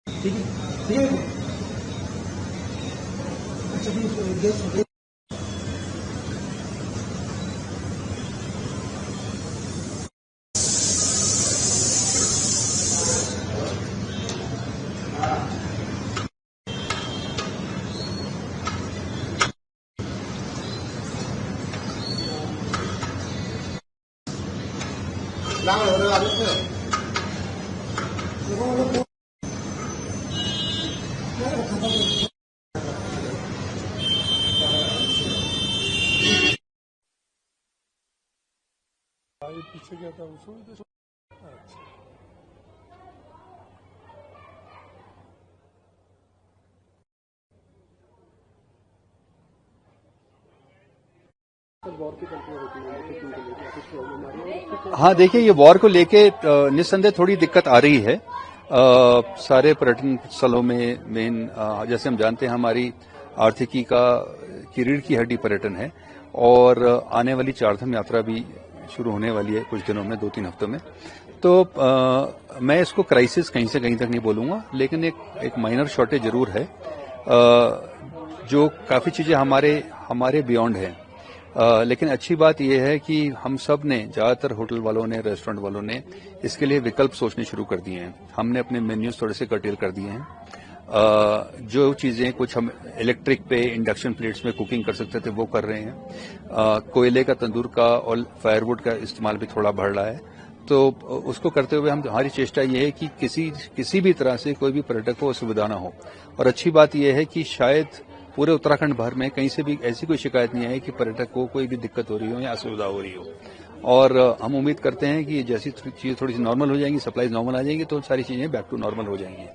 ठीक है, ठीक है। अच्छा ठीक पीछे गया था उसको। अच्छा हाँ, देखिए ये वॉर को लेके निस्संदेह थोड़ी दिक्कत आ रही है। सारे पर्यटन स्थलों में मेन जैसे हम जानते हैं हमारी आर्थिकी की रीढ़ की हड्डी पर्यटन है और आने वाली चारधाम यात्रा भी शुरू होने वाली है कुछ दिनों में, 2-3 हफ्तों में। तो मैं इसको क्राइसिस कहीं से कहीं तक नहीं बोलूंगा, लेकिन एक माइनर शॉर्टेज जरूर है जो काफी चीजें हमारे बियॉन्ड है। लेकिन अच्छी बात यह है कि हम सब ने, ज्यादातर होटल वालों ने, रेस्टोरेंट वालों ने इसके लिए विकल्प सोचने शुरू कर दिए हैं। हमने अपने मेन्यूज थोड़े से कर्टेल कर दिए हैं। जो चीजें कुछ हम इलेक्ट्रिक पे इंडक्शन प्लेट्स में कुकिंग कर सकते थे वो कर रहे हैं। कोयले का, तंदूर का और फायरवुड का इस्तेमाल भी थोड़ा बढ़ रहा है। तो उसको करते हुए हमारी चेष्टा ये है कि किसी भी तरह से कोई भी पर्यटक को असुविधा ना हो। और अच्छी बात यह है कि शायद पूरे उत्तराखंड भर में कहीं से भी ऐसी कोई शिकायत नहीं आई कि पर्यटक को कोई भी दिक्कत हो रही हो या असुविधा हो रही हो। और हम उम्मीद करते हैं कि जैसी चीज थोड़ी सी नॉर्मल हो जाएंगी, सप्लाईज नॉर्मल आ जाएंगी, तो सारी चीजें बैक टू नॉर्मल हो जाएंगी।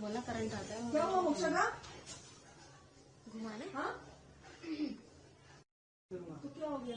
बोला करंट आता है। क्या हुआ मोक्षदा? घुमाने हाँ? तो क्या हो गया?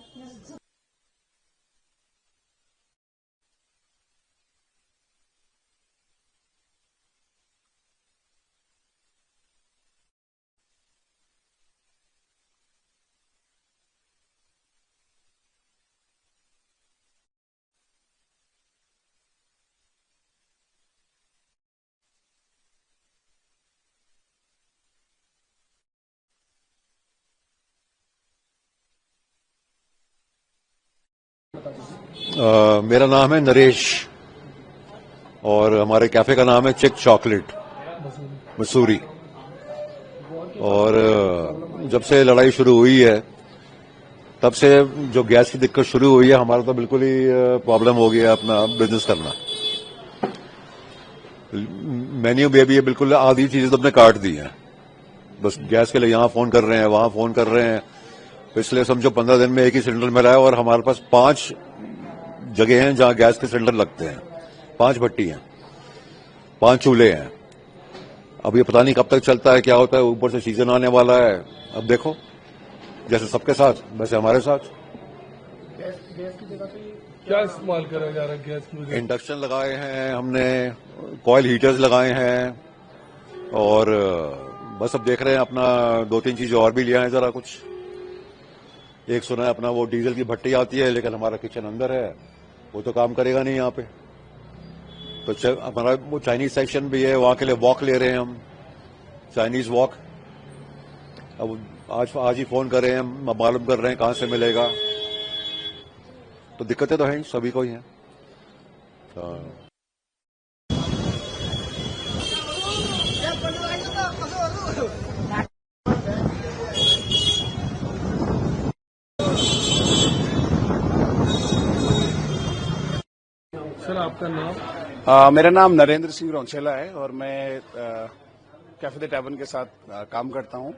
मेरा नाम है नरेश और हमारे कैफे का नाम है चिक चॉकलेट मसूरी। और जब से लड़ाई शुरू हुई है तब से जो गैस की दिक्कत शुरू हुई है, हमारा तो बिल्कुल ही प्रॉब्लम हो गया अपना बिजनेस करना। मेन्यू में भी बिल्कुल आधी चीजें तो हमने काट दी हैं। बस गैस के लिए यहां फोन कर रहे हैं, वहां फोन कर रहे हैं। पिछले समझो 15 दिन में एक ही सिलेंडर मिला है और हमारे पास 5 जगह हैं जहां गैस के सिलेंडर लगते हैं। 5 भट्टी हैं, 5 चूल्हे हैं। अब ये पता नहीं कब तक चलता है, क्या होता है। ऊपर से सीजन आने वाला है। अब देखो, जैसे सबके साथ वैसे हमारे साथ। गैस की जगह पे क्या इस्तेमाल करा जा रहा है गैस की वजह से? इंडक्शन लगाए हैं हमने, कॉयल हीटर्स लगाए हैं और बस अब देख रहे हैं अपना 2-3 चीजें और भी लिया है जरा कुछ। एक सुना है अपना वो डीजल की भट्टी आती है, लेकिन हमारा किचन अंदर है, वो तो काम करेगा नहीं यहाँ पे। तो हमारा वो चाइनीज सेक्शन भी है, वहां के लिए वॉक ले रहे हैं हम, चाइनीज वॉक। अब आज ही फोन कर रहे हैं, हम मालूम कर रहे हैं कहां से मिलेगा। तो दिक्कतें तो हैं, सभी को ही हैं। सर आपका नाम? मेरा नाम नरेंद्र सिंह रौंचेला है और मैं कैफे द टैवर्न के साथ काम करता हूं।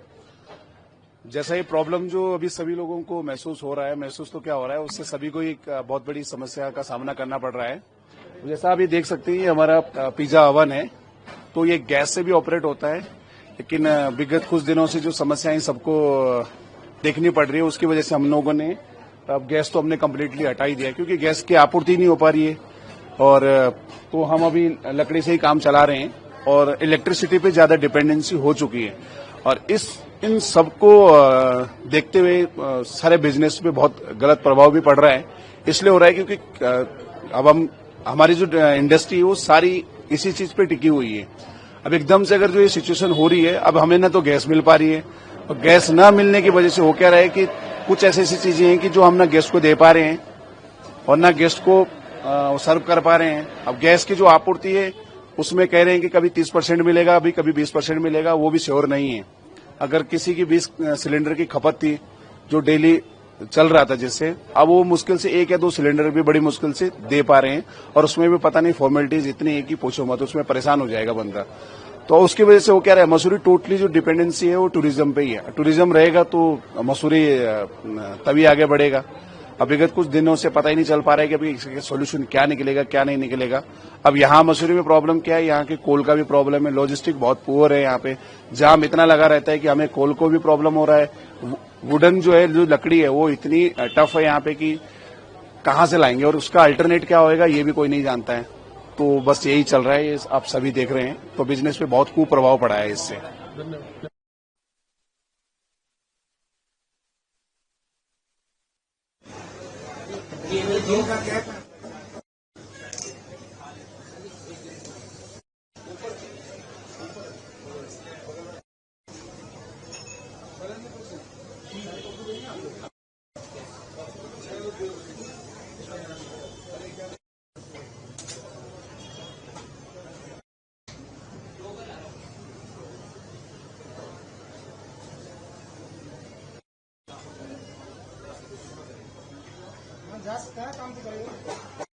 जैसा ये प्रॉब्लम जो अभी सभी लोगों को महसूस हो रहा है, महसूस तो क्या हो रहा है, उससे सभी को एक बहुत बड़ी समस्या का सामना करना पड़ रहा है। जैसा आप ये देख सकते हैं, ये हमारा पिज्जा ओवन है, तो ये गैस से भी ऑपरेट होता है, लेकिन विगत कुछ दिनों से जो समस्याएं सबको देखनी पड़ रही है, उसकी वजह से हम लोगों ने अब गैस तो हमने कम्प्लीटली हटा ही दिया, क्योंकि गैस की आपूर्ति नहीं हो पा रही है। और तो हम अभी लकड़ी से ही काम चला रहे हैं और इलेक्ट्रिसिटी पे ज्यादा डिपेंडेंसी हो चुकी है। और इन सबको देखते हुए सारे बिजनेस पे बहुत गलत प्रभाव भी पड़ रहा है। इसलिए हो रहा है क्योंकि अब हमारी जो इंडस्ट्री है वो सारी इसी चीज पे टिकी हुई है। अब एकदम से अगर जो ये सिचुएशन हो रही है, अब हमें ना तो गैस मिल पा रही है, और गैस न मिलने की वजह से हो क्या रहा है कि कुछ ऐसी ऐसी चीजें हैं कि जो हम ना गेस्ट को दे पा रहे हैं और ना गेस्ट को सर्व कर पा रहे हैं। अब गैस की जो आपूर्ति है उसमें कह रहे हैं कि कभी 30% मिलेगा, अभी कभी 20% मिलेगा, वो भी श्योर नहीं है। अगर किसी की 20 सिलेंडर की खपत थी जो डेली चल रहा था, जिससे अब वो मुश्किल से 1 या 2 सिलेंडर भी बड़ी मुश्किल से दे पा रहे हैं, और उसमें भी पता नहीं फॉर्मेलिटीज इतनी है कि पूछो मत, उसमें परेशान हो जाएगा बंदा। तो उसकी वजह से वो क्या रहा है, मसूरी टोटली जो डिपेंडेंसी है वो टूरिज्म पे ही है। टूरिज्म रहेगा तो मसूरी तभी आगे बढ़ेगा। अब विगत कुछ दिनों से पता ही नहीं चल पा रहा है कि अभी इसका सोल्यूशन क्या निकलेगा, क्या नहीं निकलेगा। अब यहाँ मसूरी में प्रॉब्लम क्या है, यहाँ के कोल का भी प्रॉब्लम है, लॉजिस्टिक बहुत पुअर है। यहाँ पे जाम इतना लगा रहता है कि हमें कोल को भी प्रॉब्लम हो रहा है। वुडन जो है, जो लकड़ी है, वो इतनी टफ है यहाँ पे कि कहाँ से लाएंगे, और उसका अल्टरनेट क्या होएगा ये भी कोई नहीं जानता है। तो बस यही चल रहा है, ये आप सभी देख रहे हैं। तो बिजनेस पे बहुत कुप्रभाव पड़ा है इससे। धन्यवाद। काम तो करेगा।